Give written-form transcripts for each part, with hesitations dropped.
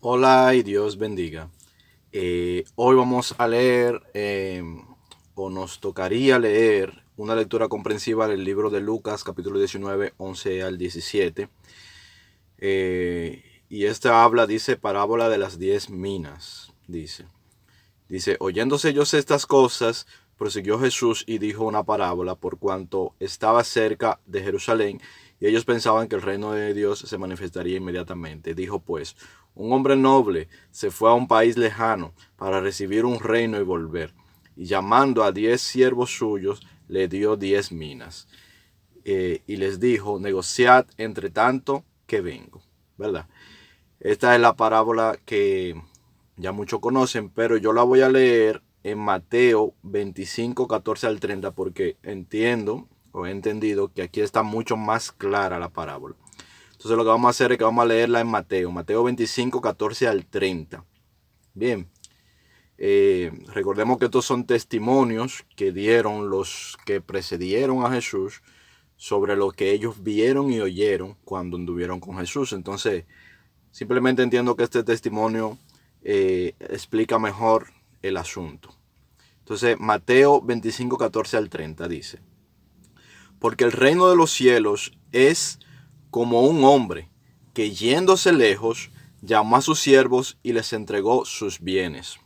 Hola y Dios bendiga. Hoy vamos a leer, o nos tocaría leer, una lectura comprensiva del libro de Lucas, capítulo 19, 11 al 17. Y esta habla, dice, parábola de las 10 minas. Dice, oyéndose ellos estas cosas, prosiguió Jesús y dijo una parábola por cuanto estaba cerca de Jerusalén y ellos pensaban que el reino de Dios se manifestaría inmediatamente. Dijo pues, un hombre noble se fue a un país lejano para recibir un reino y volver. Y llamando a 10 siervos suyos, le dio 10 minas. Y les dijo, negociad entre tanto que vengo. ¿Verdad? Esta es la parábola que ya muchos conocen, pero yo la voy a leer en Mateo 25, 14 al 30, porque entiendo o he entendido que aquí está mucho más clara la parábola. Entonces lo que vamos a hacer es que vamos a leerla en Mateo 25, 14 al 30. Bien, recordemos que estos son testimonios que dieron los que precedieron a Jesús sobre lo que ellos vieron y oyeron cuando anduvieron con Jesús. Entonces, simplemente entiendo que este testimonio explica mejor el asunto. Entonces, Mateo 25, 14 al 30 dice, porque el reino de los cielos es como un hombre que yéndose lejos llamó a sus siervos y les entregó sus bienes.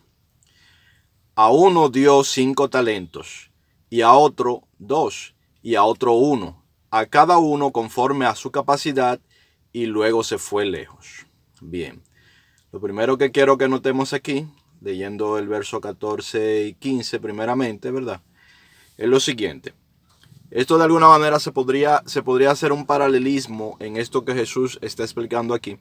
A uno dio 5 talentos, y a otro 2, y a otro 1, a cada uno conforme a su capacidad, y luego se fue lejos. Bien, lo primero que quiero que notemos aquí, leyendo el verso 14 y 15 primeramente, ¿verdad? Es lo siguiente. Esto de alguna manera se podría hacer un paralelismo en esto que Jesús está explicando aquí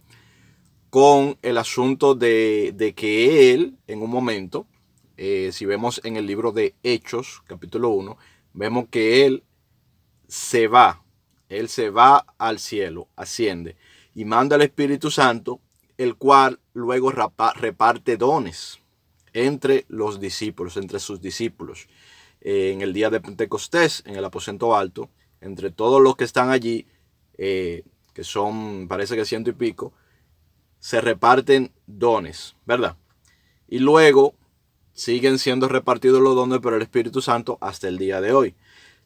con el asunto de que él, en un momento, si vemos en el libro de Hechos, capítulo 1, vemos que él se va al cielo, asciende y manda al Espíritu Santo, el cual luego reparte dones entre los discípulos, entre sus discípulos. En el día de Pentecostés, en el aposento alto, entre todos los que están allí, que son, parece que 100 y pico, se reparten dones, ¿verdad? Y luego siguen siendo repartidos los dones por el Espíritu Santo hasta el día de hoy.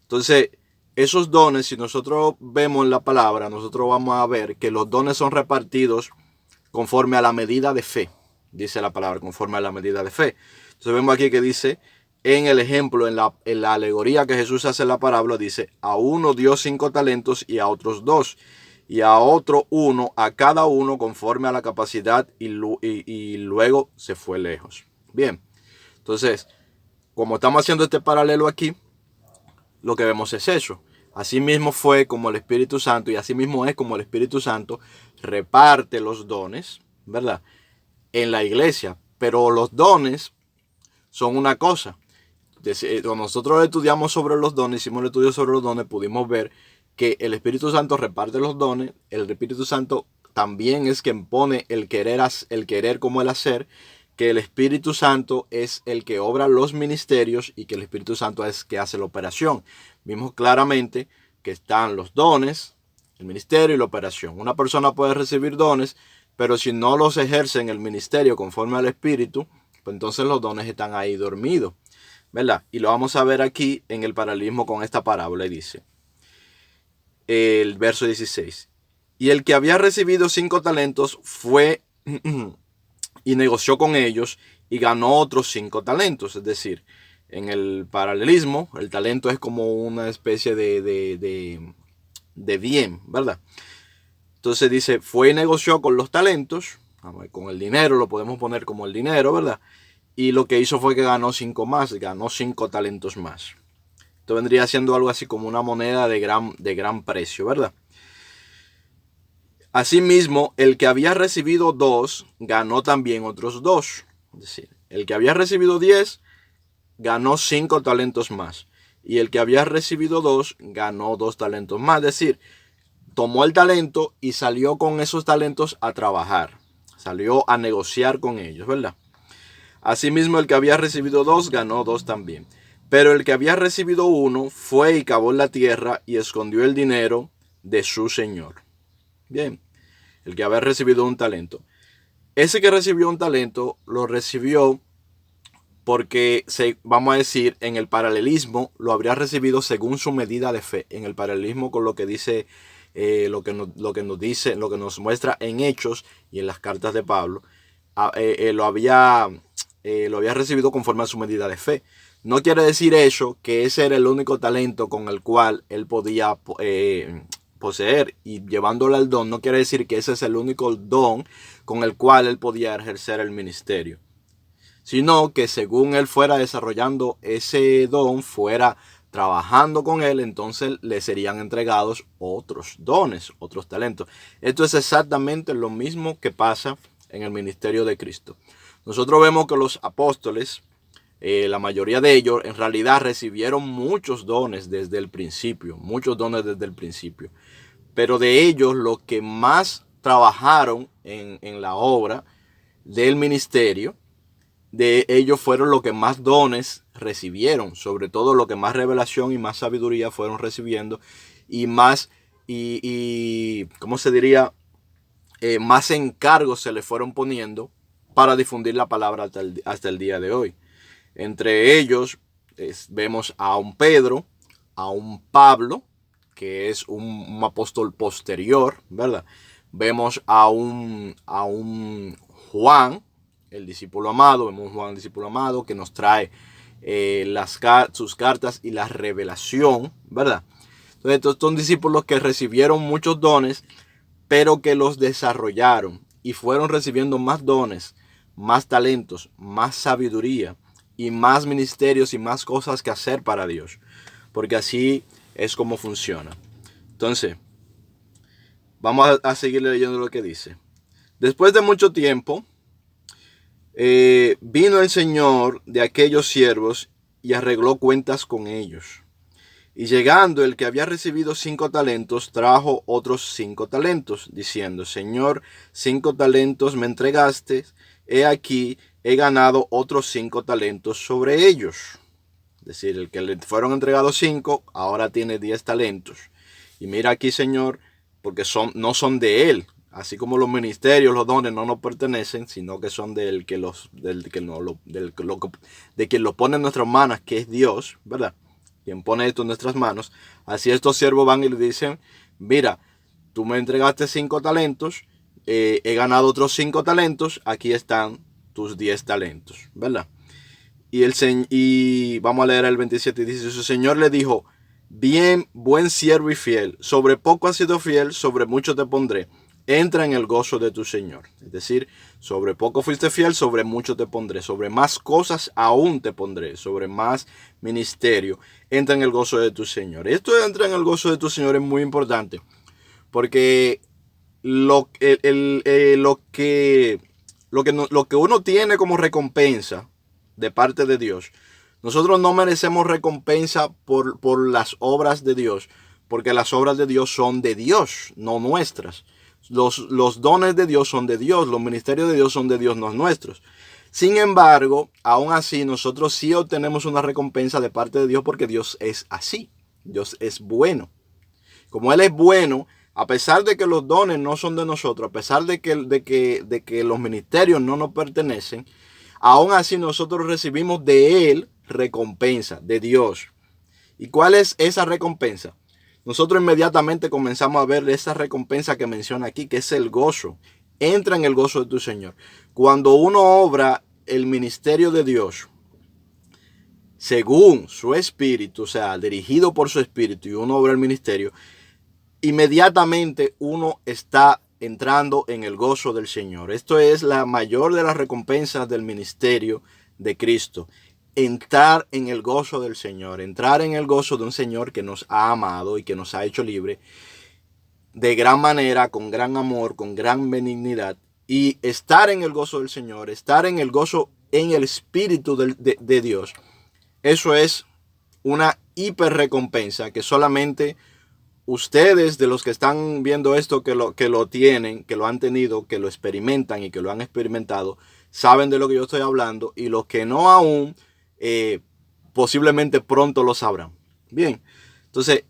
Entonces, esos dones, si nosotros vemos en la palabra, nosotros vamos a ver que los dones son repartidos conforme a la medida de fe, dice la palabra, conforme a la medida de fe. Entonces vemos aquí que dice, en el ejemplo, en la alegoría que Jesús hace en la parábola, dice, a uno dio 5 talentos y a otros 2, y a otro 1, a cada uno conforme a la capacidad, y luego se fue lejos. Bien, entonces, como estamos haciendo este paralelo aquí, lo que vemos es eso. Así mismo fue como el Espíritu Santo, y así mismo es como el Espíritu Santo reparte los dones, ¿verdad? En la iglesia. Pero los dones son una cosa. Cuando nosotros estudiamos sobre los dones, hicimos el estudio sobre los dones, pudimos ver que el Espíritu Santo reparte los dones. El Espíritu Santo también es quien pone el querer como el hacer, que el Espíritu Santo es el que obra los ministerios y que el Espíritu Santo es el que hace la operación. Vimos claramente que están los dones, el ministerio y la operación. Una persona puede recibir dones, pero si no los ejerce en el ministerio conforme al Espíritu, pues entonces los dones están ahí dormidos, ¿verdad? Y lo vamos a ver aquí en el paralelismo con esta parábola. Y dice el verso 16, y el que había recibido 5 talentos fue y negoció con ellos y ganó otros 5 talentos. Es decir, en el paralelismo, el talento es como una especie de bien, ¿verdad? Entonces dice, fue y negoció con los talentos, con el dinero, lo podemos poner como el dinero, ¿verdad? Y lo que hizo fue que ganó 5 más, ganó 5 talentos más. Esto vendría siendo algo así como una moneda de gran precio, ¿verdad? Asimismo, el que había recibido 2 ganó también otros 2. Es decir, el que había recibido 10 ganó 5 talentos más. Y el que había recibido 2 ganó 2 talentos más. Es decir, tomó el talento y salió con esos talentos a trabajar. Salió a negociar con ellos, ¿verdad? Asimismo, el que había recibido 2 ganó 2 también. Pero el que había recibido 1 fue y cavó en la tierra y escondió el dinero de su señor. Bien, el que había recibido un talento. Ese que recibió un talento lo recibió porque, vamos a decir, en el paralelismo lo habría recibido según su medida de fe. En el paralelismo con lo que dice, lo que nos dice, lo que nos muestra en Hechos y en las cartas de Pablo, lo había recibido conforme a su medida de fe. No quiere decir eso que ese era el único talento con el cual él podía poseer, y llevándolo al don, no quiere decir que ese es el único don con el cual él podía ejercer el ministerio, sino que según él fuera desarrollando ese don, fuera trabajando con él, entonces le serían entregados otros dones, otros talentos. Esto es exactamente lo mismo que pasa en el ministerio de Cristo. Nosotros vemos que los apóstoles, la mayoría de ellos en realidad recibieron muchos dones desde el principio, pero de ellos los que más trabajaron en la obra del ministerio, de ellos fueron los que más dones recibieron, sobre todo los que más revelación y más sabiduría fueron recibiendo, y más, ¿cómo se diría? Más encargos se le fueron poniendo para difundir la palabra hasta el día de hoy. Entre ellos vemos a un Pedro, a un Pablo, que es un apóstol posterior, ¿verdad? Vemos a un Juan, el discípulo amado, vemos a Juan, el discípulo amado, que nos trae sus cartas y la revelación, ¿verdad? Entonces, estos son discípulos que recibieron muchos dones, pero que los desarrollaron y fueron recibiendo más dones, más talentos, más sabiduría y más ministerios y más cosas que hacer para Dios, porque así es como funciona. Entonces, vamos a seguir leyendo lo que dice. Después de mucho tiempo, vino el Señor de aquellos siervos y arregló cuentas con ellos. Y llegando el que había recibido 5 talentos, trajo otros 5 talentos, diciendo: Señor, 5 talentos me entregaste, he aquí, he ganado otros 5 talentos sobre ellos. Es decir, el que le fueron entregados 5, ahora tiene 10 talentos. Y mira aquí, Señor, porque no son de él. Así como los ministerios, los dones no nos pertenecen, sino que son de quien lo pone en nuestras manos, que es Dios, ¿verdad? Quien pone esto en nuestras manos. Así estos siervos van y le dicen: mira, tú me entregaste 5 talentos, he ganado otros 5 talentos, aquí están tus 10 talentos, ¿verdad? Y vamos a leer el 27, y dice: su Señor le dijo: bien, buen siervo y fiel, sobre poco has sido fiel, sobre mucho te pondré. Entra en el gozo de tu Señor. Es decir, sobre poco fuiste fiel, sobre mucho te pondré. Sobre más cosas aún te pondré. Sobre más ministerio. Entra en el gozo de tu Señor. Esto de entrar en el gozo de tu Señor es muy importante, porque lo que uno tiene como recompensa de parte de Dios, nosotros no merecemos recompensa por las obras de Dios, porque las obras de Dios son de Dios, no nuestras. Los dones de Dios son de Dios, los ministerios de Dios son de Dios, no nuestros. Sin embargo, aún así, nosotros sí obtenemos una recompensa de parte de Dios, porque Dios es así. Dios es bueno. Como Él es bueno, a pesar de que los dones no son de nosotros, a pesar de que los ministerios no nos pertenecen, aún así nosotros recibimos de Él recompensa, de Dios. ¿Y cuál es esa recompensa? Nosotros inmediatamente comenzamos a ver esa recompensa que menciona aquí, que es el gozo. Entra en el gozo de tu Señor. Cuando uno obra el ministerio de Dios según su espíritu, o sea, dirigido por su espíritu, y uno obra el ministerio, inmediatamente uno está entrando en el gozo del Señor. Esto es la mayor de las recompensas del ministerio de Cristo. Entrar en el gozo del Señor, entrar en el gozo de un Señor que nos ha amado y que nos ha hecho libre de gran manera, con gran amor, con gran benignidad, y estar en el gozo del Señor, estar en el gozo en el Espíritu de Dios. Eso es una hiper recompensa que solamente ustedes, de los que están viendo esto, que lo tienen, que lo han tenido, que lo experimentan y que lo han experimentado, saben de lo que yo estoy hablando, y los que no aún, posiblemente pronto lo sabrán. Bien, entonces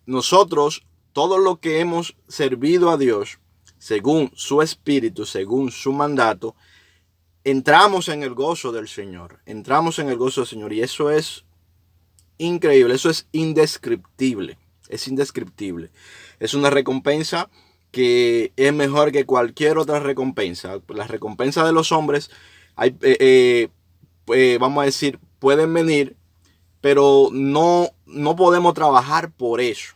nosotros, todos los que hemos servido a Dios, según su espíritu, según su mandato, entramos en el gozo del Señor. Entramos en el gozo del Señor. Y eso es increíble, eso es indescriptible. Es indescriptible. Es una recompensa que es mejor que cualquier otra recompensa. Las recompensas de los hombres, vamos a decir, pueden venir, pero no podemos trabajar por eso.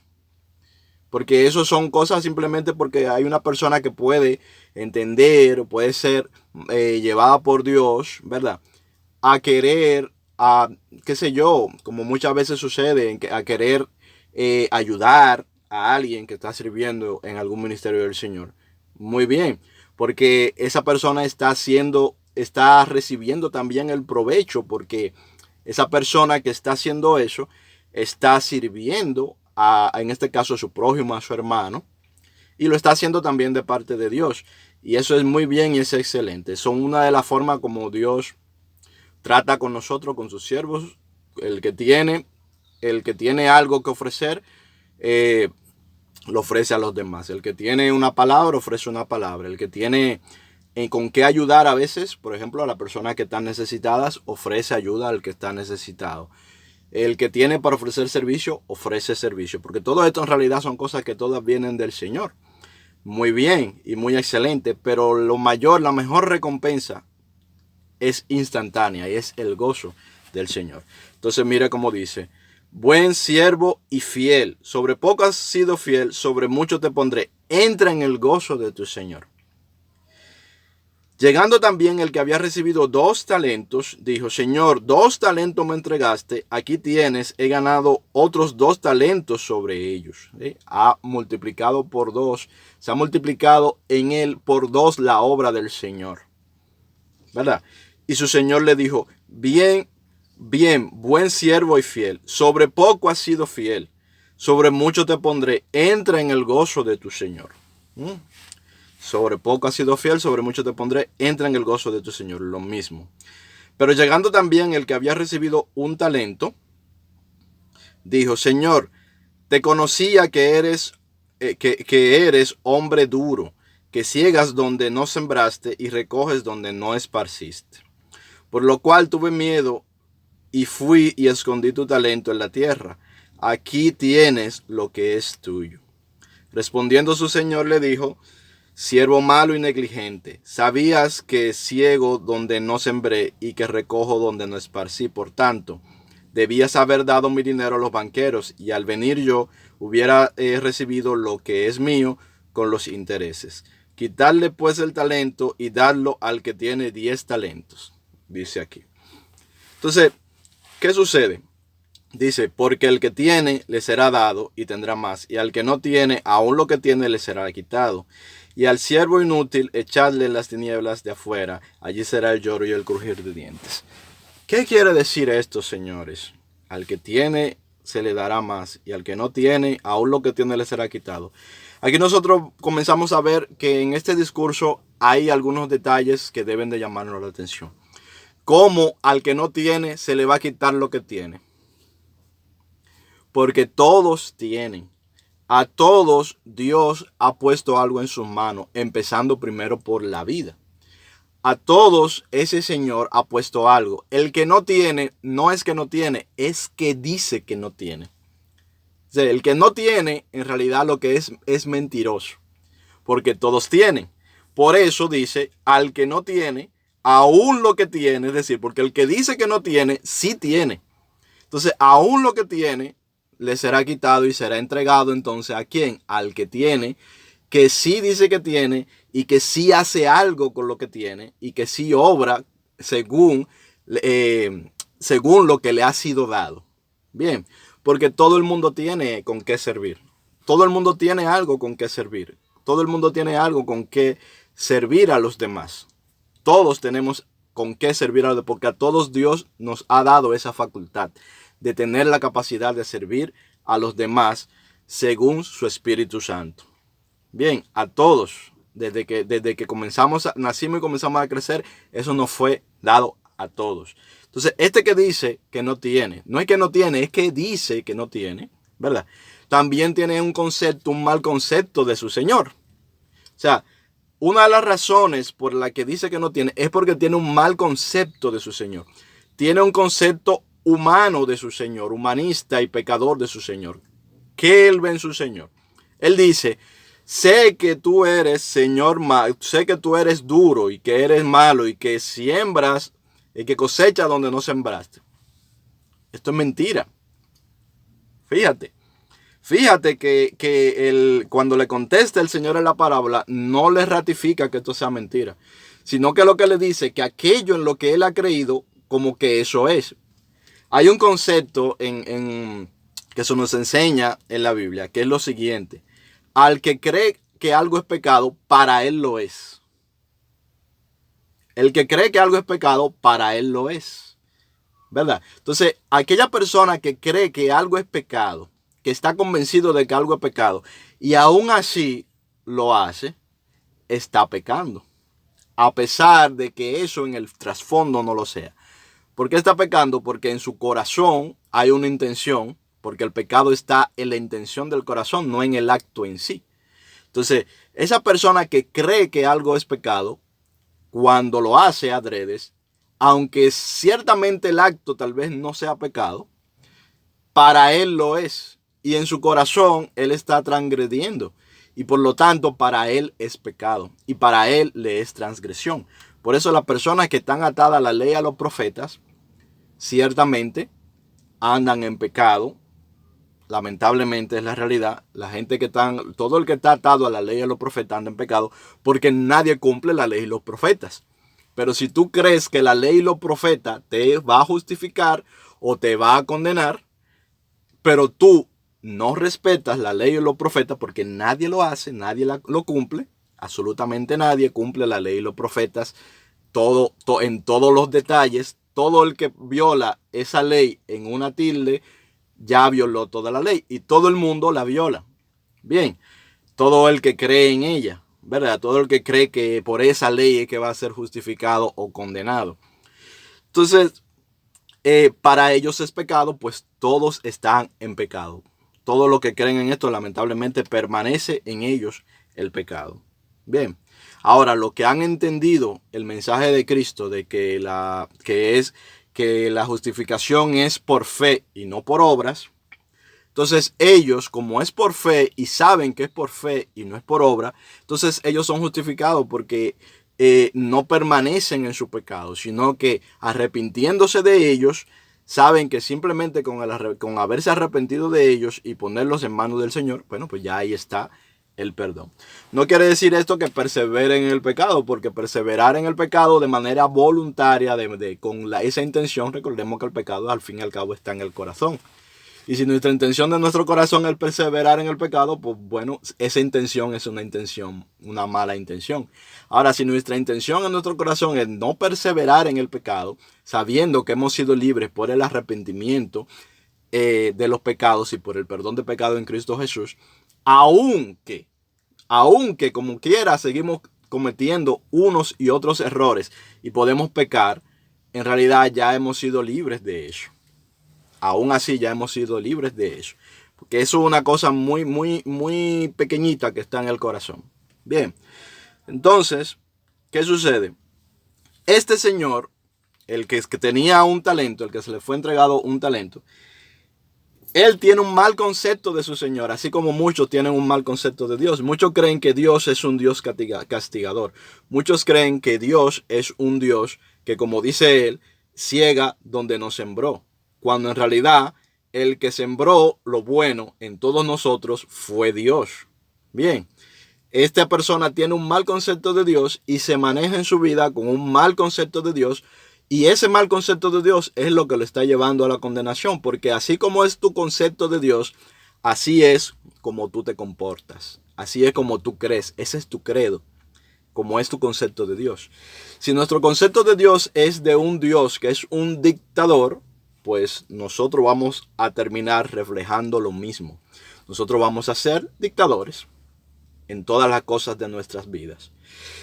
Porque eso son cosas simplemente porque hay una persona que puede entender, puede ser llevada por Dios, ¿verdad? A querer, qué sé yo, como muchas veces sucede, a querer ayudar a alguien que está sirviendo en algún ministerio del Señor. Muy bien, porque esa persona está recibiendo también el provecho, porque esa persona que está haciendo eso está sirviendo en este caso a su prójimo, a su hermano, y lo está haciendo también de parte de Dios. Y eso es muy bien y es excelente. Son una de las formas como Dios trata con nosotros, con sus siervos. El que tiene algo que ofrecer, lo ofrece a los demás. El que tiene una palabra, ofrece una palabra. El que tiene con qué ayudar a veces, por ejemplo, a las personas que están necesitadas, ofrece ayuda al que está necesitado. El que tiene para ofrecer servicio, ofrece servicio. Porque todo esto en realidad son cosas que todas vienen del Señor. Muy bien y muy excelente. Pero la mejor recompensa es instantánea y es el gozo del Señor. Entonces mira cómo dice: buen siervo y fiel. Sobre poco has sido fiel, sobre mucho te pondré. Entra en el gozo de tu Señor. Llegando también el que había recibido 2 talentos, dijo: Señor, 2 talentos me entregaste, aquí tienes, he ganado otros 2 talentos sobre ellos. Ha multiplicado por 2, se ha multiplicado en él por 2 la obra del Señor, ¿verdad? Y su Señor le dijo: bien, buen siervo y fiel, sobre poco has sido fiel, sobre mucho te pondré, entra en el gozo de tu Señor. Sobre poco has sido fiel, sobre mucho te pondré, entra en el gozo de tu Señor. Lo mismo. Pero llegando también el que había recibido 1 talento, dijo: Señor, te conocía que eres hombre duro, que ciegas donde no sembraste y recoges donde no esparciste. Por lo cual tuve miedo y fui y escondí tu talento en la tierra. Aquí tienes lo que es tuyo. Respondiendo su Señor le dijo: siervo malo y negligente, sabías que ciego donde no sembré y que recojo donde no esparcí. Por tanto, debías haber dado mi dinero a los banqueros, y al venir yo hubiera recibido lo que es mío con los intereses. Quitarle pues el talento y darlo al que tiene 10 talentos, dice aquí. Entonces, ¿qué sucede? Dice: porque el que tiene le será dado y tendrá más, y al que no tiene, aún lo que tiene le será quitado. Y al siervo inútil echadle en las tinieblas de afuera, allí será el lloro y el crujir de dientes. ¿Qué quiere decir esto, señores? Al que tiene se le dará más, y al que no tiene, aún lo que tiene le será quitado. Aquí nosotros comenzamos a ver que en este discurso hay algunos detalles que deben de llamarnos la atención. Cómo al que no tiene se le va a quitar lo que tiene. Porque todos tienen. A todos Dios ha puesto algo en sus manos, empezando primero por la vida. A todos ese Señor ha puesto algo. El que no tiene, no es que no tiene, es que dice que no tiene. O sea, el que no tiene, en realidad lo que es mentiroso. Porque todos tienen. Por eso dice: al que no tiene, aún lo que tiene. Es decir, porque el que dice que no tiene, sí tiene. Entonces, aún lo que tiene le será quitado y será entregado. Entonces, ¿a quién? Al que tiene, que sí dice que tiene y que sí hace algo con lo que tiene y que sí obra según lo que le ha sido dado. Bien, porque todo el mundo tiene con qué servir. Todo el mundo tiene algo con qué servir. Todo el mundo tiene algo con qué servir a los demás. Todos tenemos con qué servir a los demás, porque a todos Dios nos ha dado esa facultad de tener la capacidad de servir a los demás según su Espíritu Santo. Bien, a todos, desde que nacimos y comenzamos a crecer, eso nos fue dado a todos. Entonces, este que dice que no tiene, no es que no tiene, es que dice que no tiene, ¿verdad? También tiene un mal concepto de su Señor. O sea, una de las razones por la que dice que no tiene es porque tiene un mal concepto de su Señor. Tiene un concepto humano de su Señor, humanista y pecador de su Señor. ¿Qué él ve en su Señor? Él dice, sé que tú eres, Señor, sé que tú eres duro y que eres malo y que siembras y que cosechas donde no sembraste. Esto es mentira. Fíjate. Fíjate que cuando le contesta el Señor en la parábola, no le ratifica que esto sea mentira, sino que lo que le dice que aquello en lo que él ha creído, como que eso es. Hay un concepto que se nos enseña en la Biblia, que es lo siguiente. Al que cree que algo es pecado, para él lo es. El que cree que algo es pecado, para él lo es. ¿Verdad? Entonces, aquella persona que cree que algo es pecado, que está convencido de que algo es pecado, y aún así lo hace, está pecando. A pesar de que eso en el trasfondo no lo sea. ¿Por qué está pecando? Porque en su corazón hay una intención, porque el pecado está en la intención del corazón, no en el acto en sí. Entonces, esa persona que cree que algo es pecado, cuando lo hace adredes, aunque ciertamente el acto tal vez no sea pecado, para él lo es. Y en su corazón él está transgrediendo. Y por lo tanto para él es pecado. Y para él le es transgresión. Por eso las personas que están atadas a la ley, a los profetas, ciertamente andan en pecado. Lamentablemente es la realidad. La gente que están, todo el que está atado a la ley y a los profetas anda en pecado porque nadie cumple la ley y los profetas. Pero si tú crees que la ley y los profetas te va a justificar o te va a condenar, pero tú no respetas la ley y los profetas porque nadie lo hace, nadie lo cumple, absolutamente nadie cumple la ley y los profetas en todos los detalles. Todo el que viola esa ley en una tilde ya violó toda la ley y todo el mundo la viola. Bien, todo el que cree en ella, ¿verdad? Todo el que cree que por esa ley es que va a ser justificado o condenado. Entonces, para ellos es pecado, pues todos están en pecado. Todo lo que creen en esto, lamentablemente, permanece en ellos el pecado. Bien, ahora lo que han entendido el mensaje de Cristo de que la justificación es por fe y no por obras. Entonces ellos, como es por fe y saben que es por fe y no es por obra, entonces ellos son justificados porque no permanecen en su pecado, sino que arrepintiéndose de ellos, saben que simplemente con haberse arrepentido de ellos y ponerlos en manos del Señor, bueno, pues ya ahí está el perdón. No quiere decir esto que perseveren en el pecado, porque perseverar en el pecado de manera voluntaria, con esa intención, recordemos que el pecado al fin y al cabo está en el corazón. Y si nuestra intención de nuestro corazón es perseverar en el pecado, pues bueno, esa intención es una intención, una mala intención. Ahora, si nuestra intención en nuestro corazón es no perseverar en el pecado, sabiendo que hemos sido libres por el arrepentimiento de los pecados y por el perdón de pecado en Cristo Jesús, aunque como quiera seguimos cometiendo unos y otros errores y podemos pecar, en realidad ya hemos sido libres de eso. Aún así ya hemos sido libres de eso. Porque eso es una cosa muy, muy, muy pequeñita que está en el corazón. Bien, entonces, ¿qué sucede? Este señor, el que tenía un talento, el que se le fue entregado un talento, él tiene un mal concepto de su Señor, así como muchos tienen un mal concepto de Dios. Muchos creen que Dios es un Dios castigador. Muchos creen que Dios es un Dios que, como dice él, ciega donde no sembró. Cuando en realidad el que sembró lo bueno en todos nosotros fue Dios. Bien, esta persona tiene un mal concepto de Dios y se maneja en su vida con un mal concepto de Dios. Y ese mal concepto de Dios es lo que lo está llevando a la condenación, porque así como es tu concepto de Dios, así es como tú te comportas, así es como tú crees, ese es tu credo, como es tu concepto de Dios. Si nuestro concepto de Dios es de un Dios que es un dictador, pues nosotros vamos a terminar reflejando lo mismo. Nosotros vamos a ser dictadores en todas las cosas de nuestras vidas.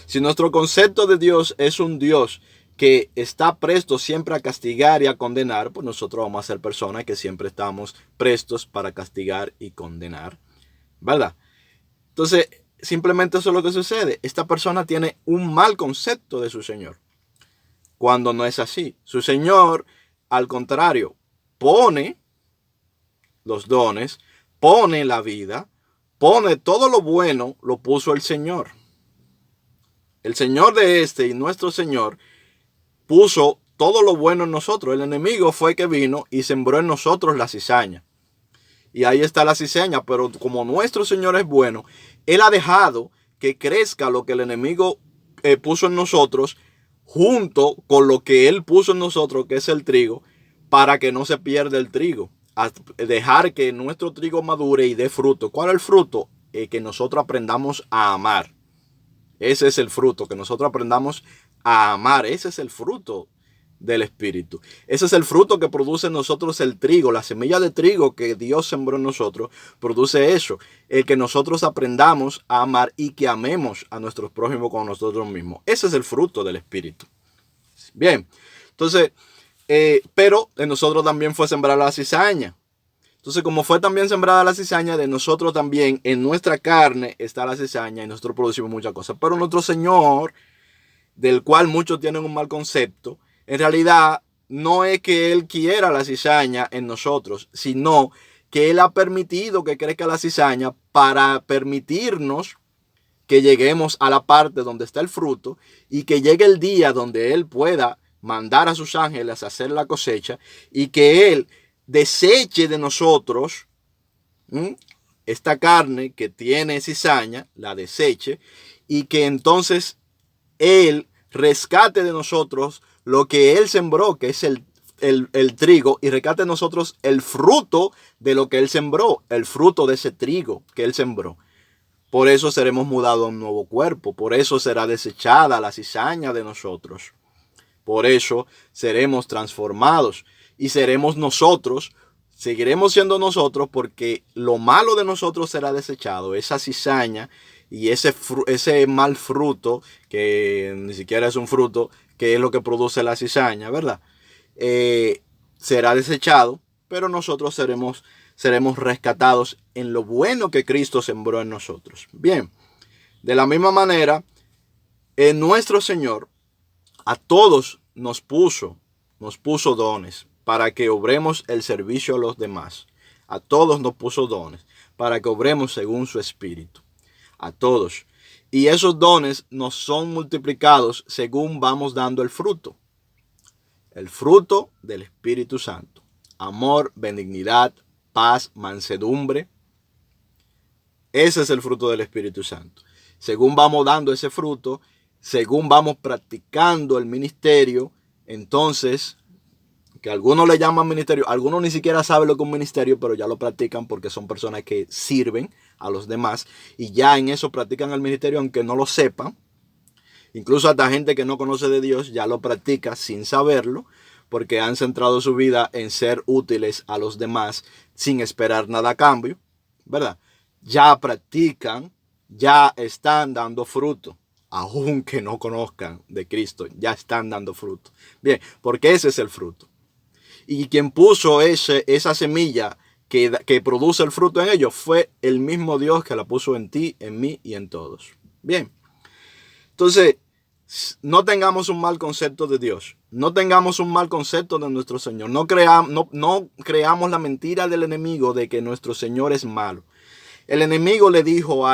Si nuestro concepto de Dios es un Dios que está presto siempre a castigar y a condenar, pues nosotros vamos a ser personas que siempre estamos prestos para castigar y condenar, ¿verdad? Entonces, simplemente eso es lo que sucede. Esta persona tiene un mal concepto de su Señor, cuando no es así. Su Señor, al contrario, pone los dones, pone la vida, pone todo lo bueno, lo puso el Señor. El Señor de este y nuestro Señor puso todo lo bueno en nosotros. El enemigo fue que vino y sembró en nosotros la cizaña. Y ahí está la cizaña, pero como nuestro Señor es bueno, Él ha dejado que crezca lo que el enemigo puso en nosotros, junto con lo que Él puso en nosotros, que es el trigo, para que no se pierda el trigo. A dejar que nuestro trigo madure y dé fruto. ¿Cuál es el fruto? Que nosotros aprendamos a amar. Ese es el fruto, que nosotros aprendamos a amar. Ese es el fruto del Espíritu. Ese es el fruto que produce en nosotros el trigo. La semilla de trigo que Dios sembró en nosotros produce eso. El que nosotros aprendamos a amar y que amemos a nuestros prójimos como nosotros mismos. Ese es el fruto del Espíritu. Bien, entonces, pero en nosotros también fue sembrada la cizaña. Entonces, como fue también sembrada la cizaña, de nosotros también, en nuestra carne está la cizaña y nosotros producimos muchas cosas. Pero nuestro Señor, del cual muchos tienen un mal concepto, en realidad no es que Él quiera la cizaña en nosotros, sino que Él ha permitido que crezca la cizaña para permitirnos que lleguemos a la parte donde está el fruto y que llegue el día donde Él pueda mandar a sus ángeles a hacer la cosecha y que Él deseche de nosotros esta carne que tiene cizaña, la deseche, y que entonces Él rescate de nosotros lo que Él sembró, que es el trigo, y rescate de nosotros el fruto de lo que Él sembró, el fruto de ese trigo que Él sembró. Por eso seremos mudados a un nuevo cuerpo, por eso será desechada la cizaña de nosotros. Por eso seremos transformados y seremos nosotros, seguiremos siendo nosotros, porque lo malo de nosotros será desechado, esa cizaña y ese mal fruto, que ni siquiera es un fruto, que es lo que produce la cizaña, ¿verdad? Será desechado, pero nosotros seremos rescatados en lo bueno que Cristo sembró en nosotros. Bien, de la misma manera, en nuestro Señor a todos nos puso dones para que obremos el servicio a los demás. A todos nos puso dones para que obremos según su espíritu. A todos. Y esos dones nos son multiplicados según vamos dando el fruto. El fruto del Espíritu Santo. Amor, benignidad, paz, mansedumbre. Ese es el fruto del Espíritu Santo. Según vamos dando ese fruto, según vamos practicando el ministerio, entonces, que algunos le llaman ministerio, algunos ni siquiera saben lo que es un ministerio, pero ya lo practican porque son personas que sirven a los demás y ya en eso practican el ministerio aunque no lo sepan. Incluso hasta gente que no conoce de Dios ya lo practica sin saberlo, porque han centrado su vida en ser útiles a los demás sin esperar nada a cambio, ¿verdad? Ya practican, ya están dando fruto. Aunque no conozcan de Cristo, ya están dando fruto. Bien, porque ese es el fruto. Y quien puso esa semilla que produce el fruto en ellos fue el mismo Dios que la puso en ti, en mí y en todos. Bien, entonces no tengamos un mal concepto de Dios. No tengamos un mal concepto de nuestro Señor. No creamos la mentira del enemigo de que nuestro Señor es malo. El enemigo le dijo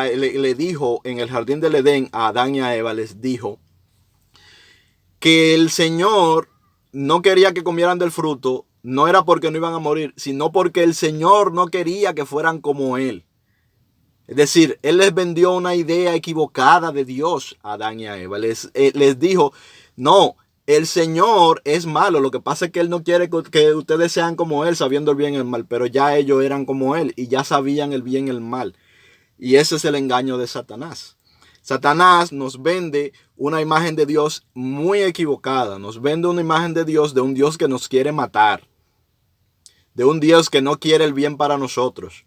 en el jardín del Edén a Adán y a Eva, les dijo que el Señor no quería que comieran del fruto, no era porque no iban a morir, sino porque el Señor no quería que fueran como Él. Es decir, Él les vendió una idea equivocada de Dios a Adán y a Eva. Les dijo, no, el Señor es malo, lo que pasa es que Él no quiere que ustedes sean como Él, sabiendo el bien y el mal, pero ya ellos eran como Él y ya sabían el bien y el mal. Y ese es el engaño de Satanás. Satanás nos vende una imagen de Dios muy equivocada, nos vende una imagen de un Dios que nos quiere matar, de un Dios que no quiere el bien para nosotros,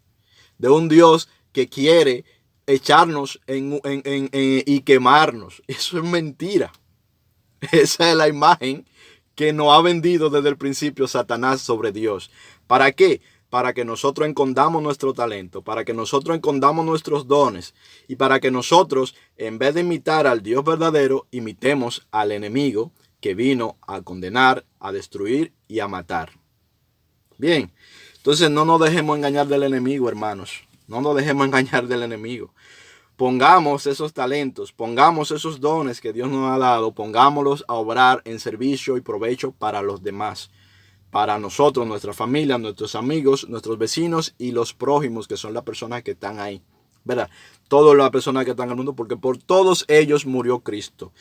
de un Dios que quiere echarnos y quemarnos. Eso es mentira. Esa es la imagen que nos ha vendido desde el principio Satanás sobre Dios. ¿Para qué? para que nosotros escondamos nuestro talento, para que nosotros escondamos nuestros dones y para que nosotros, en vez de imitar al Dios verdadero, imitemos al enemigo que vino a condenar, a destruir y a matar. Bien, entonces no nos dejemos engañar del enemigo, hermanos. No nos dejemos engañar del enemigo. Pongamos esos talentos, pongamos esos dones que Dios nos ha dado, pongámoslos a obrar en servicio y provecho para los demás. Para nosotros, nuestra familia, nuestros amigos, nuestros vecinos y los prójimos, que son las personas que están ahí, ¿verdad? Todas las personas que están en el mundo, porque por todos ellos murió Cristo.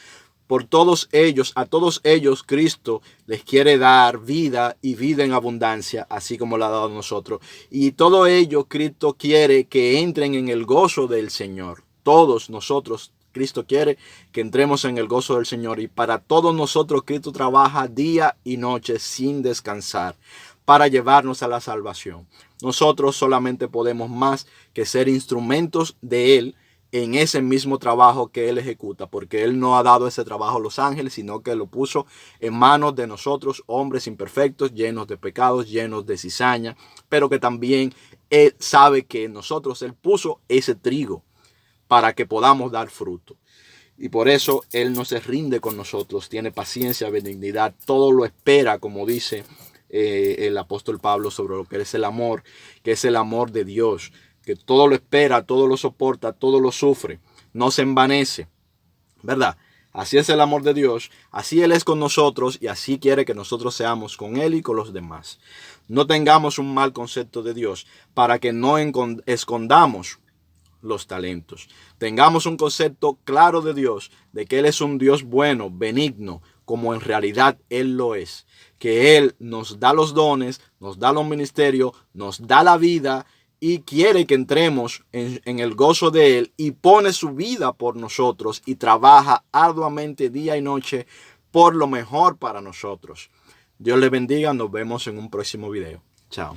Por todos ellos, a todos ellos Cristo les quiere dar vida y vida en abundancia, así como la ha dado a nosotros. Y todo ello Cristo quiere que entren en el gozo del Señor. Todos nosotros, Cristo quiere que entremos en el gozo del Señor. Y para todos nosotros Cristo trabaja día y noche sin descansar para llevarnos a la salvación. Nosotros solamente podemos más que ser instrumentos de Él en ese mismo trabajo que Él ejecuta, porque Él no ha dado ese trabajo a los ángeles, sino que lo puso en manos de nosotros, hombres imperfectos, llenos de pecados, llenos de cizaña, pero que también Él sabe que nosotros, Él puso ese trigo para que podamos dar fruto. Y por eso Él no se rinde con nosotros, tiene paciencia, benignidad, todo lo espera, como dice el apóstol Pablo sobre lo que es el amor, que es el amor de Dios, que todo lo espera, todo lo soporta, todo lo sufre, no se envanece, ¿verdad? Así es el amor de Dios, así Él es con nosotros y así quiere que nosotros seamos con Él y con los demás. No tengamos un mal concepto de Dios para que no escondamos los talentos. Tengamos un concepto claro de Dios, de que Él es un Dios bueno, benigno, como en realidad Él lo es. Que Él nos da los dones, nos da los ministerios, nos da la vida y quiere que entremos en el gozo de Él y pone su vida por nosotros y trabaja arduamente día y noche por lo mejor para nosotros. Dios les bendiga, nos vemos en un próximo video. Chao.